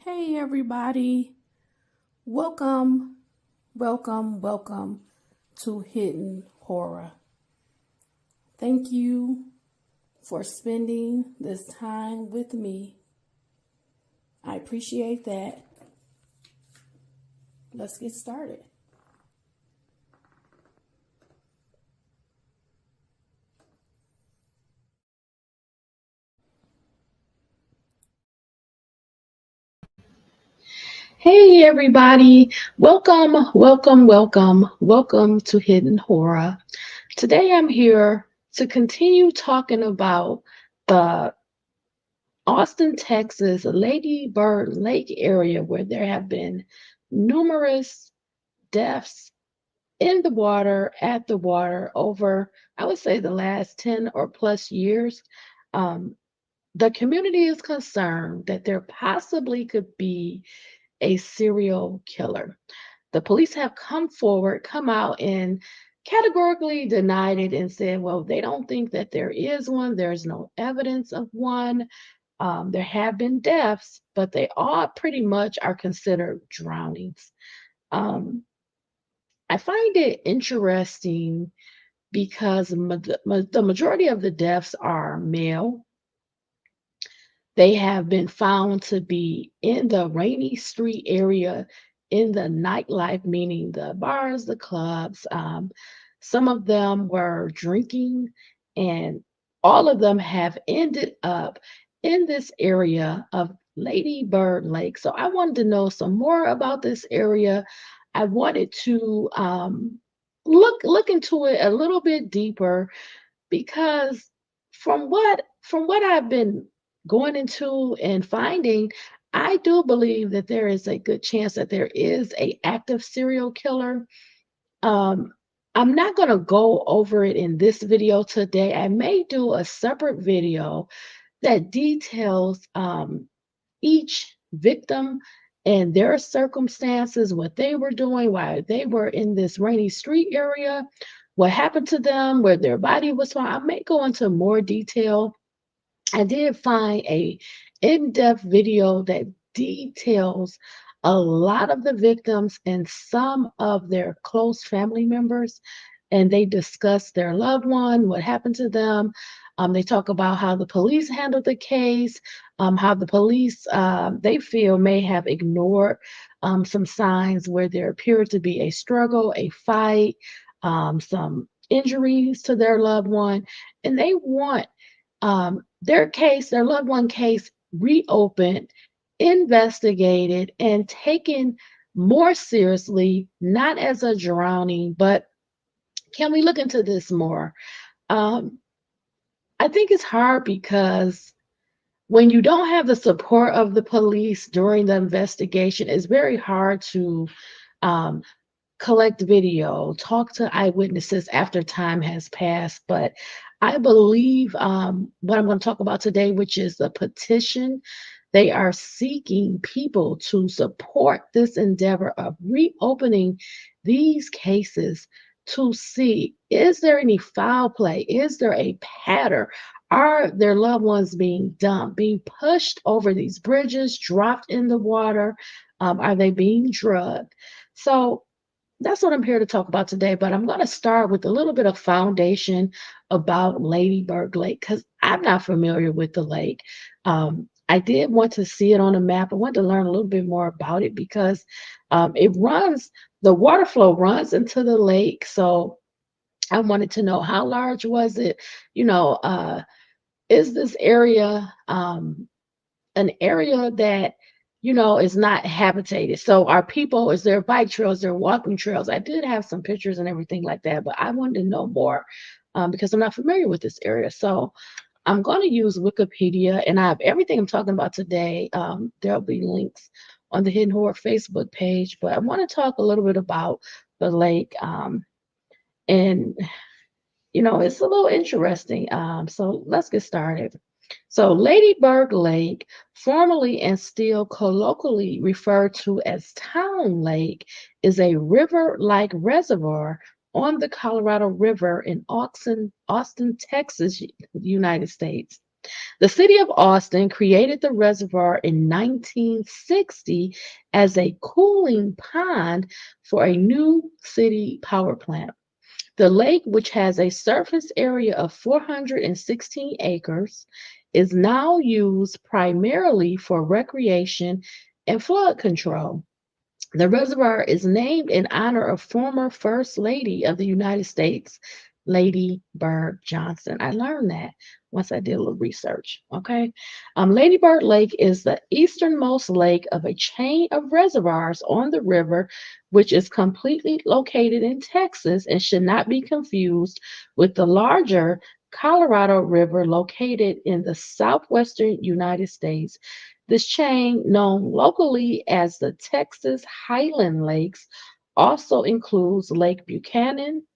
Hey everybody, welcome, welcome to Hidden Horror. Thank you for spending this time with me. I appreciate that. Let's get started. Hey everybody, welcome to Hidden Horror. Today I'm here to continue talking about the Austin, Texas, Lady Bird Lake area where there have been numerous deaths in the water, at the water over, I would say, the last 10 or plus years. Um, the community is concerned that there possibly could be a serial killer. The police have come out and categorically denied it and said, well, they don't think that there is one. There's no evidence of one. There have been deaths, but they all pretty much are considered drownings. Um, I find it interesting because the majority of the deaths are male. They have been found to be in the Rainy Street area in the nightlife, meaning the bars, the clubs. Some of them were drinking, and all of them have ended up in this area of Lady Bird Lake. So I wanted to know some more about this area. I wanted to look into it a little bit deeper because from what I've been going into and finding, I do believe that there is a good chance that there is a active serial killer. Um, I'm not going to go over it in this video today. I may do a separate video that details each victim and their circumstances, what they were doing, why they were in this Rainy Street area, what happened to them, where their body was found. I may go into more detail. I did find a in-depth video that details a lot of the victims and some of their close family members, and they discuss their loved one, what happened to them. They talk about how the police handled the case, how the police they feel may have ignored some signs where there appeared to be a struggle, a fight, some injuries to their loved one, and they want their loved one case reopened, investigated, and taken more seriously, not as a drowning, but can we look into this more? Um, I think it's hard because when you don't have the support of the police during the investigation, it's very hard to um, collect video, talk to eyewitnesses after time has passed. But I believe what I'm going to talk about today, which is the petition, they are seeking people to support this endeavor of reopening these cases to see, is there any foul play? Is there a pattern? Are their loved ones being dumped, being pushed over these bridges, dropped in the water? Are they being drugged? So that's what I'm here to talk about today. But I'm going to start with a little bit of foundation about Lady Bird Lake because I'm not familiar with the lake. I did want to see it on a map. I wanted to learn a little bit more about it because the water flow runs into the lake. So I wanted to know, how large was it? You know, is this area an area that is not habitated? So is there bike trails, there walking trails? I did have some pictures and everything like that, but I wanted to know more because I'm not familiar with this area. So I'm going to use Wikipedia, and I have everything I'm talking about today. There'll be links on the Hidden Horror Facebook page, but I want to talk a little bit about the lake. And it's a little interesting. So let's get started. So Lady Bird Lake, formerly and still colloquially referred to as Town Lake, is a river-like reservoir on the Colorado River in Austin, Texas, United States. The city of Austin created the reservoir in 1960 as a cooling pond for a new city power plant. The lake, which has a surface area of 416 acres, is now used primarily for recreation and flood control. The reservoir is named in honor of former First Lady of the United States, Lady Bird Johnson. I learned that once I did a little research. Okay. Lady Bird Lake is the easternmost lake of a chain of reservoirs on the river, which is completely located in Texas and should not be confused with the larger Colorado River located in the southwestern United States. This chain, known locally as the Texas Highland Lakes, also includes Lake Buchanan,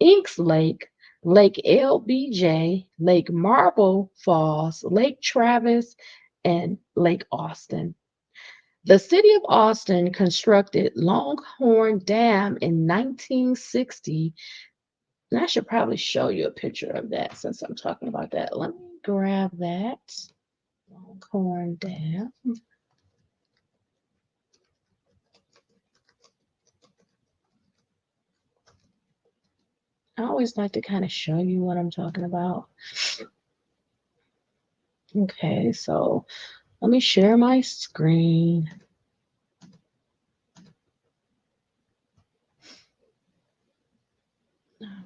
Inks Lake, Lake LBJ, Lake Marble Falls, Lake Travis, and Lake Austin. The city of Austin constructed Longhorn Dam in 1960. And I should probably show you a picture of that since I'm talking about that. Let me grab that. Longhorn Dam. I always like to kind of show you what I'm talking about. Okay, so let me share my screen.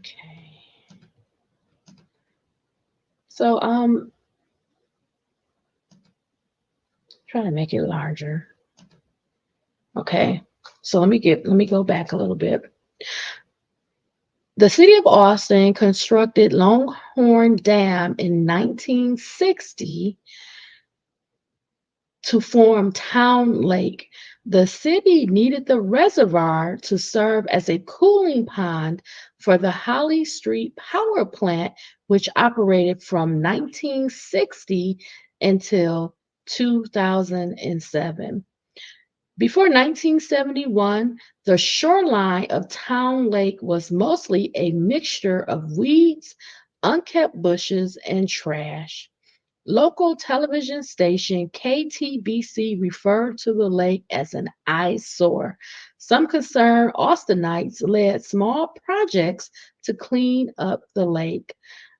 Okay. So try to make it larger. Okay. So let me go back a little bit. The city of Austin constructed Longhorn Dam in 1960 to form Town Lake. The city needed the reservoir to serve as a cooling pond for the Holly Street Power Plant, which operated from 1960 until 2007. Before 1971, the shoreline of Town Lake was mostly a mixture of weeds, unkept bushes, and trash. Local television station KTBC referred to the lake as an eyesore. Some concerned Austinites led small projects to clean up the lake.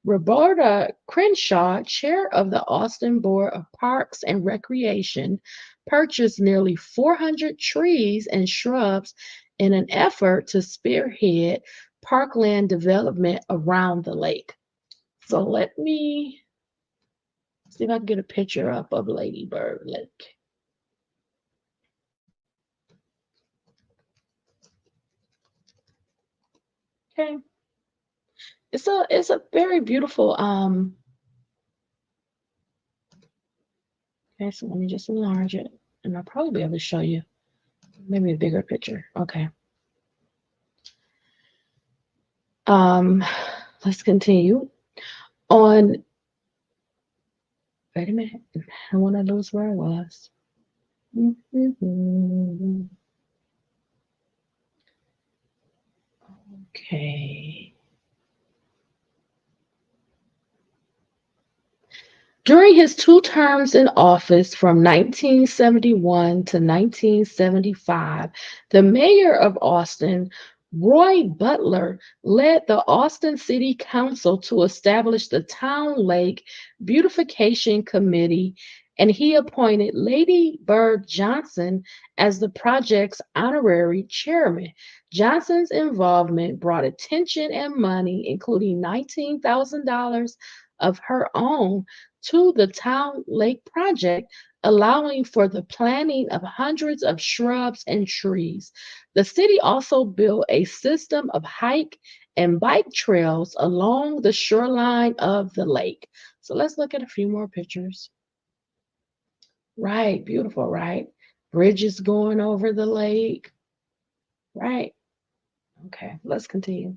Roberta Crenshaw, chair of the Austin Board of Parks and Recreation, purchased nearly 400 trees and shrubs in an effort to spearhead parkland development around the lake. So let me see if I can get a picture up of Lady Bird Lake. Okay. It's a very beautiful okay, so let me just enlarge it and I'll probably be able to show you maybe a bigger picture. Okay. Um let's continue. On wait a minute. I don't want to lose where I was. Okay. During his two terms in office from 1971 to 1975, the mayor of Austin, Roy Butler, led the Austin City Council to establish the Town Lake Beautification Committee, and he appointed Lady Bird Johnson as the project's honorary chairman. Johnson's involvement brought attention and money, including $19,000 of her own, to the Town Lake project, allowing for the planting of hundreds of shrubs and trees. The city also built a system of hike and bike trails along the shoreline of the lake. So let's look at a few more pictures. Right, beautiful, right? Bridges going over the lake. Right. Okay, let's continue.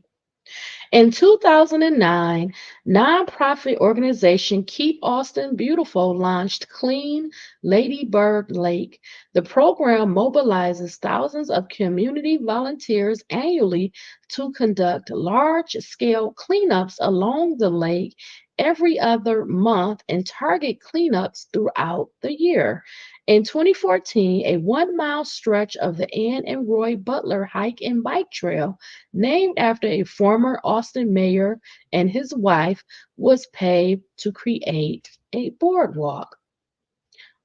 In 2009, nonprofit organization Keep Austin Beautiful launched Clean Lady Bird Lake. The program mobilizes thousands of community volunteers annually to conduct large-scale cleanups along the lake every other month and target cleanups throughout the year. In 2014, a 1 mile stretch of the Ann and Roy Butler hike and bike trail, named after a former Austin mayor and his wife, was paved to create a boardwalk.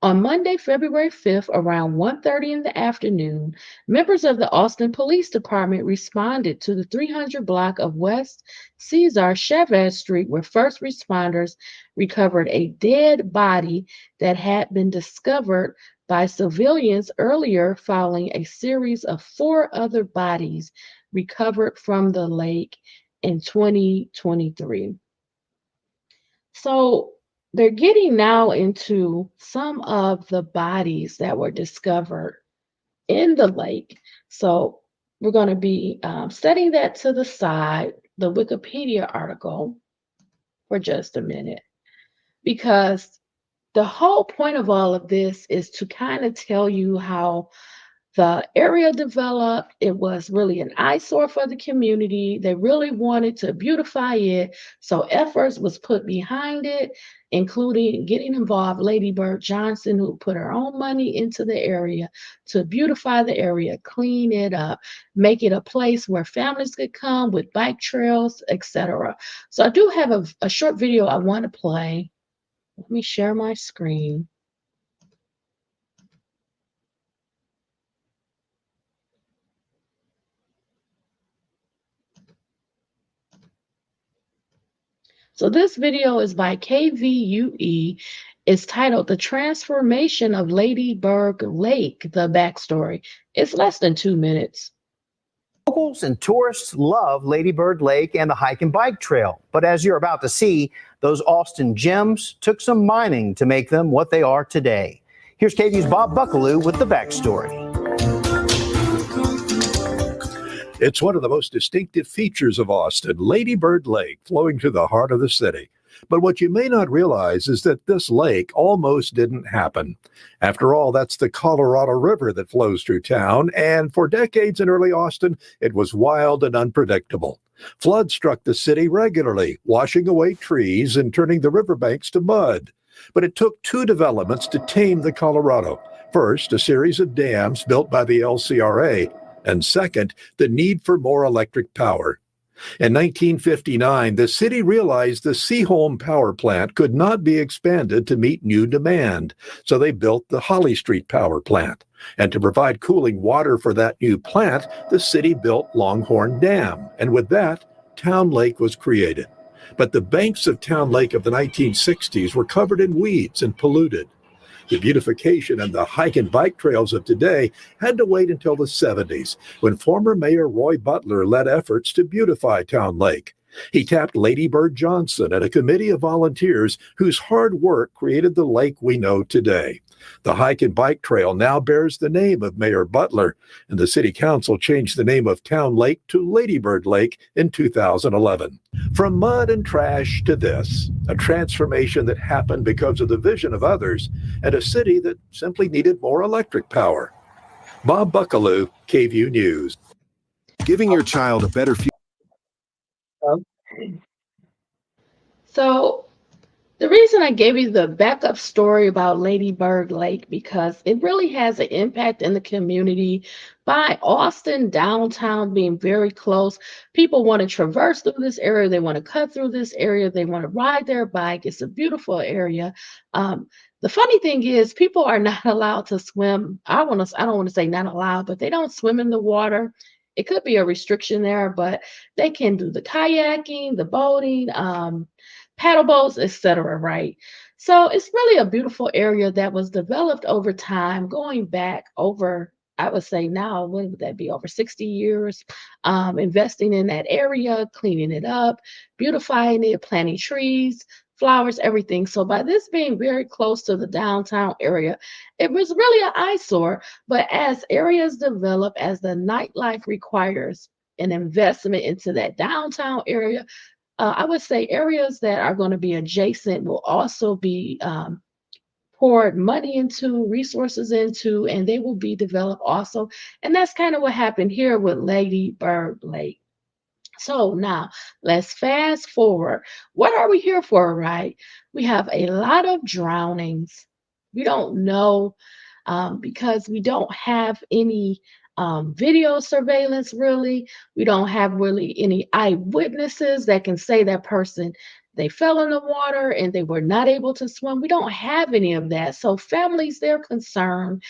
On Monday, February 5th, around 1:30 in the afternoon, members of the Austin Police Department responded to the 300 block of West Cesar Chavez Street, where first responders recovered a dead body that had been discovered by civilians earlier, following a series of 4 other bodies recovered from the lake in 2023. So they're getting now into some of the bodies that were discovered in the lake. So we're going to be setting that to the side, the Wikipedia article, for just a minute, because the whole point of all of this is to kind of tell you how the area developed. It was really an eyesore for the community. They really wanted to beautify it. So efforts was put behind it, including getting involved Lady Bird Johnson, who put her own money into the area to beautify the area, clean it up, make it a place where families could come with bike trails, etc. So I do have a short video I want to play. Let me share my screen. So this video is by KVUE. It's titled The Transformation of Lady Bird Lake, the backstory. It's less than 2 minutes. Locals and tourists love Lady Bird Lake and the hike and bike trail. But as you're about to see, those Austin gems took some mining to make them what they are today. Here's KVUE's Bob Buckaloo with the backstory. It's one of the most distinctive features of Austin, Lady Bird Lake, flowing through the heart of the city. But what you may not realize is that this lake almost didn't happen. After all, that's the Colorado River that flows through town, and for decades in early Austin, it was wild and unpredictable. Floods struck the city regularly, washing away trees and turning the riverbanks to mud. But it took 2 developments to tame the Colorado. First, a series of dams built by the LCRA, and second, the need for more electric power. In 1959, the city realized the Seaholm power plant could not be expanded to meet new demand, so they built the Holly Street power plant. And to provide cooling water for that new plant, the city built Longhorn Dam, and with that, Town Lake was created. But the banks of Town Lake of the 1960s were covered in weeds and polluted. The beautification and the hike and bike trails of today had to wait until the 70s, when former Mayor Roy Butler led efforts to beautify Town Lake. He tapped Lady Bird Johnson and a committee of volunteers whose hard work created the lake we know today. The hike and bike trail now bears the name of Mayor Butler, and the city council changed the name of Town Lake to Lady Bird Lake in 2011. From mud and trash to this, a transformation that happened because of the vision of others and a city that simply needed more electric power. Bob Buckaloo, KVUE News. Giving your child a better future. Okay. So the reason I gave you the backup story about Lady Bird Lake, because it really has an impact in the community by Austin downtown being very close. People want to traverse through this area. They want to cut through this area. They want to ride their bike. It's a beautiful area. The funny thing is people are not allowed to swim. I don't want to say not allowed, but they don't swim in the water. It could be a restriction there, but they can do the kayaking, the boating, paddle boats, etc. Right? So it's really a beautiful area that was developed over time, going back over, I would say now, when would that be? Over 60 years, investing in that area, cleaning it up, beautifying it, planting trees, flowers, everything. So by this being very close to the downtown area, it was really an eyesore. But as areas develop, as the nightlife requires an investment into that downtown area, I would say areas that are going to be adjacent will also be poured money into, resources into, and they will be developed also. And that's kind of what happened here with Lady Bird Lake. So now let's fast forward. What are we here for, right? We have a lot of drownings. We don't know because we don't have any video surveillance really. We don't have really any eyewitnesses that can say that person they fell in the water and they were not able to swim. We don't have any of that. So families, they're concerned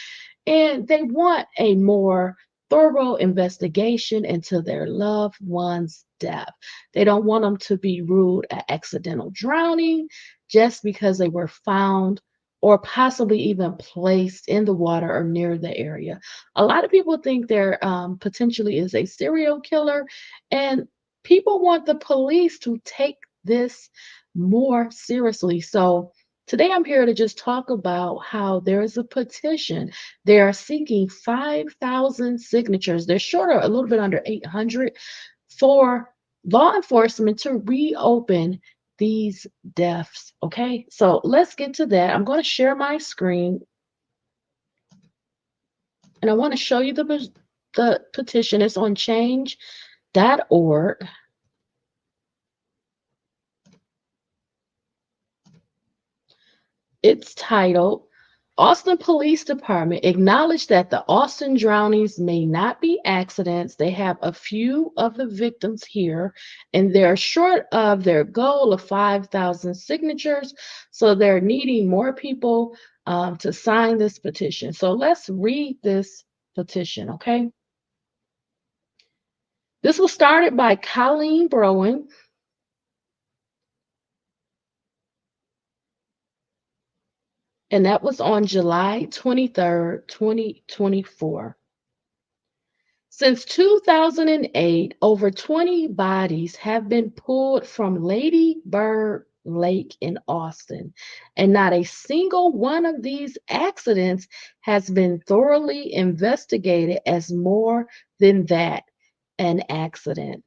and they want a more thorough investigation into their loved one's death. They don't want them to be ruled an accidental drowning just because they were found or possibly even placed in the water or near the area. A lot of people think there potentially is a serial killer, and people want the police to take this more seriously. So, today I'm here to just talk about how there is a petition. They are seeking 5,000 signatures. They're shorter, a little bit under 800, for law enforcement to reopen these deaths. Okay, so let's get to that. I'm going to share my screen and I want to show you the petition. It's on change.org. It's titled Austin Police Department acknowledged that the Austin drownings may not be accidents. They have a few of the victims here, and they're short of their goal of 5,000 signatures. So they're needing more people to sign this petition. So let's read this petition, okay? This was started by Colleen Browen. And that was on July 23rd, 2024. Since 2008, over 20 bodies have been pulled from Lady Bird Lake in Austin, and not a single one of these accidents has been thoroughly investigated as more than that, an accident.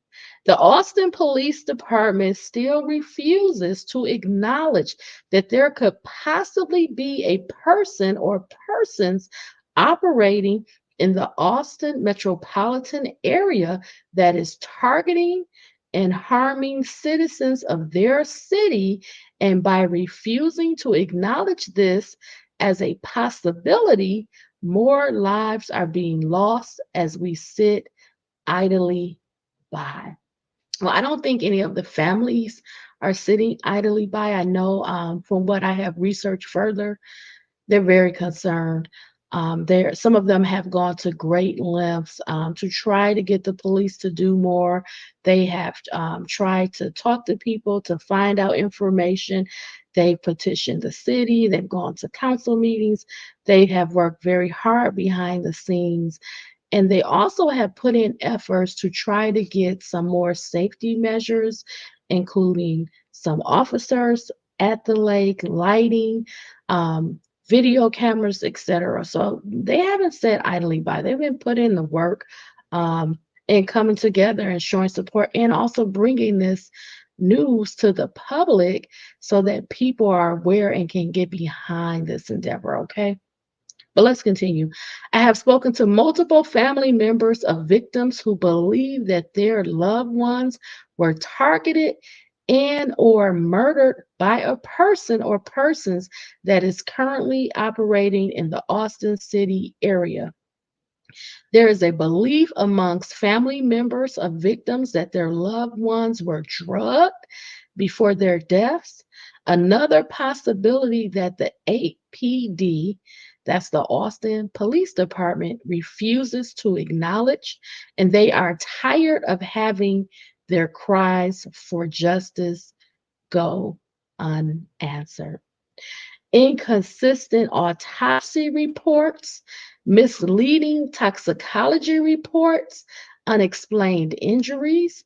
The Austin Police Department still refuses to acknowledge that there could possibly be a person or persons operating in the Austin metropolitan area that is targeting and harming citizens of their city. And by refusing to acknowledge this as a possibility, more lives are being lost as we sit idly by. Well, I don't think any of the families are sitting idly by. I know from what I have researched further, they're very concerned. Some of them have gone to great lengths to try to get the police to do more. They have tried to talk to people to find out information. They petitioned the city. They've gone to council meetings. They have worked very hard behind the scenes. And they also have put in efforts to try to get some more safety measures, including some officers at the lake, lighting, video cameras, etc. So they haven't sat idly by. They've been putting in the work and coming together and showing support and also bringing this news to the public so that people are aware and can get behind this endeavor, okay? But let's continue. I have spoken to multiple family members of victims who believe that their loved ones were targeted and or murdered by a person or persons that is currently operating in the Austin City area. There is a belief amongst family members of victims that their loved ones were drugged before their deaths. Another possibility that the APD, that's the Austin Police Department, refuses to acknowledge, and they are tired of having their cries for justice go unanswered. Inconsistent autopsy reports, misleading toxicology reports, unexplained injuries,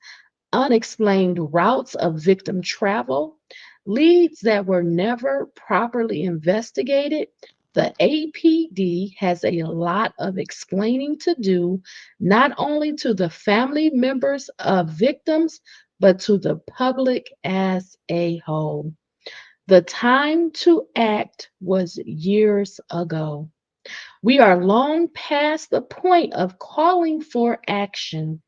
unexplained routes of victim travel, leads that were never properly investigated. The APD has a lot of explaining to do, not only to the family members of victims, but to the public as a whole. The time to act was years ago. We are long past the point of calling for action.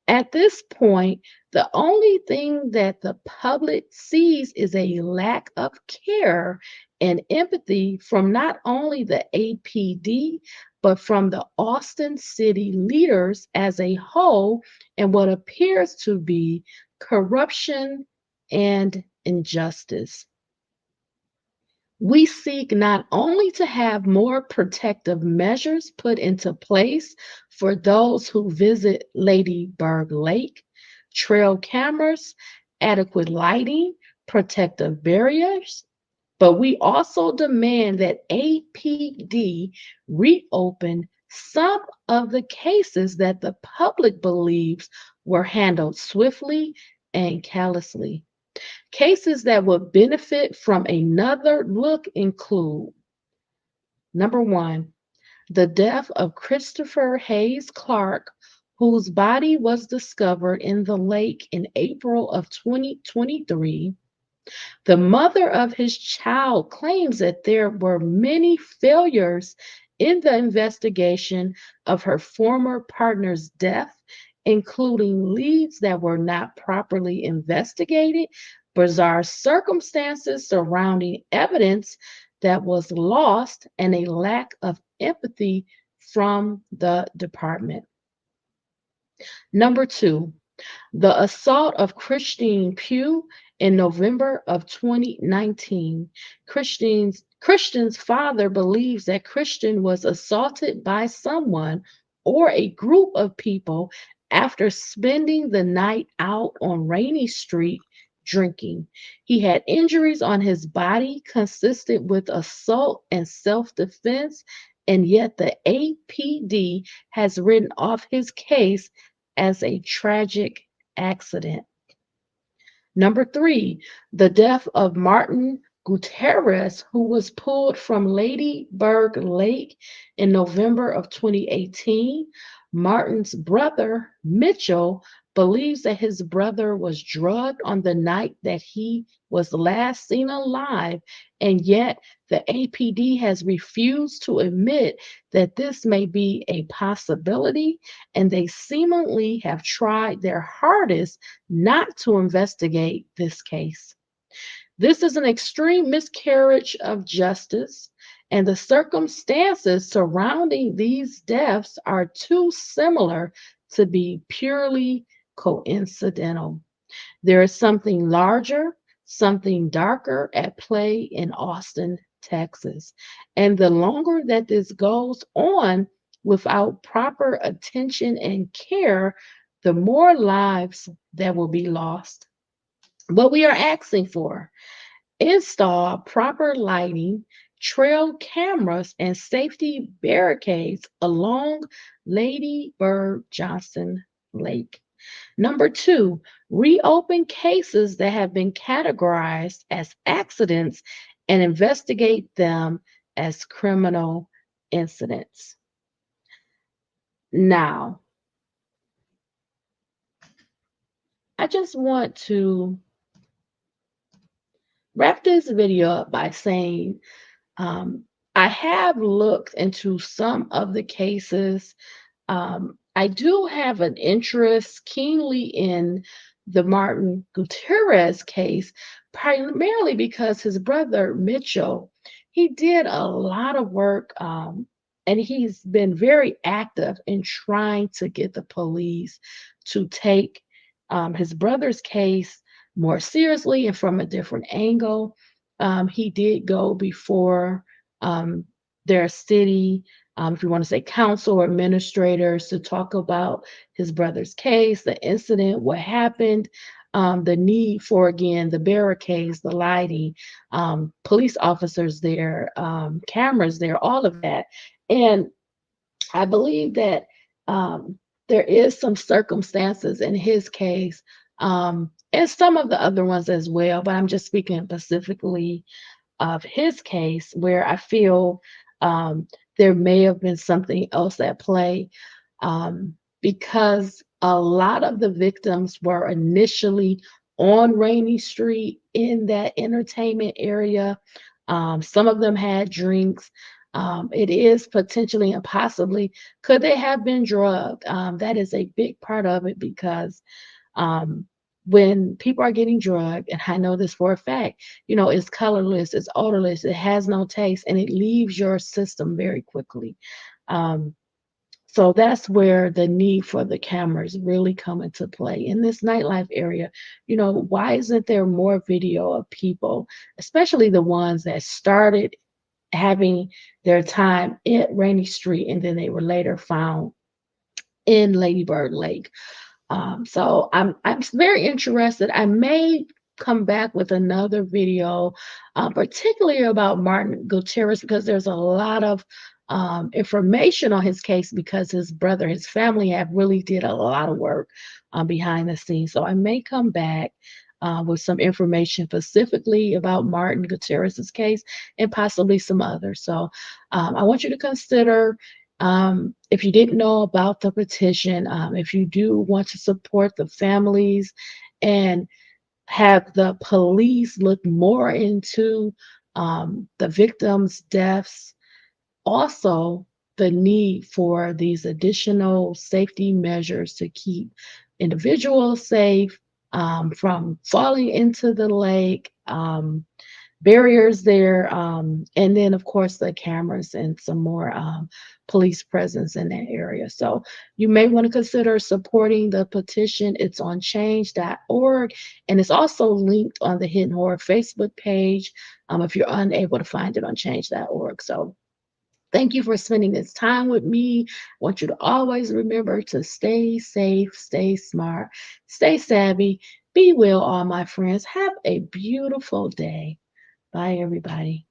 At this point, The only thing that the public sees is a lack of care and empathy from not only the APD, but from the Austin city leaders as a whole, and what appears to be corruption and injustice. We seek not only to have more protective measures put into place for those who visit Lady Bird Lake, trail cameras, adequate lighting, protective barriers, but we also demand that APD reopen some of the cases that the public believes were handled swiftly and callously. Cases that would benefit from another look include: number one, the death of Christopher Hayes Clark, whose body was discovered in the lake in April of 2023. The mother of his child claims that there were many failures in the investigation of her former partner's death, including leads that were not properly investigated, bizarre circumstances surrounding evidence that was lost, and a lack of empathy from the department. Number two, the assault of Christine Pugh in November of 2019. Christian's father believes that Christian was assaulted by someone or a group of people after spending the night out on Rainy Street drinking. He had injuries on his body consistent with assault and self-defense, and yet the APD has written off his case as a tragic accident. Number three, the death of Martin Gutierrez, who was pulled from Lady Bird Lake in November of 2018. Martin's brother, Mitchell, believes that his brother was drugged on the night that he was last seen alive, and yet the APD has refused to admit that this may be a possibility, and they seemingly have tried their hardest not to investigate this case. This is an extreme miscarriage of justice, and the circumstances surrounding these deaths are too similar to be purely coincidental. There is something larger, something darker at play in Austin, Texas. And the longer that this goes on without proper attention and care, the more lives that will be lost. What we are asking for: install proper lighting, trail cameras, and safety barricades along Lady Bird Johnson Lake. Number two, reopen cases that have been categorized as accidents and investigate them as criminal incidents. Now, I just want to wrap this video up by saying I have looked into some of the cases. I do have an interest keenly in the Martin Gutierrez case, primarily because his brother Mitchell, he did a lot of work, and he's been very active in trying to get the police to take his brother's case more seriously and from a different angle. He did go before their city, if you want to say council or administrators, to talk about his brother's case, the incident, what happened, the need for, again, the barricades, the lighting, police officers there, cameras there, all of that. And I believe that there is some circumstances in his case, and some of the other ones as well, but I'm just speaking specifically of his case, where I feel there may have been something else at play, because a lot of the victims were initially on Rainy Street in that entertainment area. Some of them had drinks. It is potentially and possibly, could they have been drugged? That is a big part of it, because when people are getting drugged, and I know this for a fact, it's colorless, it's odorless, it has no taste, and it leaves your system very quickly. Um, so that's where the need for the cameras really come into play in this nightlife area. Why isn't there more video of people, especially the ones that started having their time at Rainy Street and then they were later found in Lady Bird Lake? So I'm very interested. I may come back with another video, particularly about Martin Gutierrez, because there's a lot of information on his case, because his brother, his family have really did a lot of work behind the scenes. So I may come back with some information specifically about Martin Gutierrez's case and possibly some others. So I want you to consider, if you didn't know about the petition, if you do want to support the families and have the police look more into the victims' deaths, also the need for these additional safety measures to keep individuals safe from falling into the lake. Barriers there, and then of course the cameras and some more police presence in that area. So you may want to consider supporting the petition. It's on change.org, and it's also linked on the Hidden Horror Facebook page if you're unable to find it on change.org. So thank you for spending this time with me. I want you to always remember to stay safe, stay smart, stay savvy, be well, all my friends. Have a beautiful day. Bye, everybody.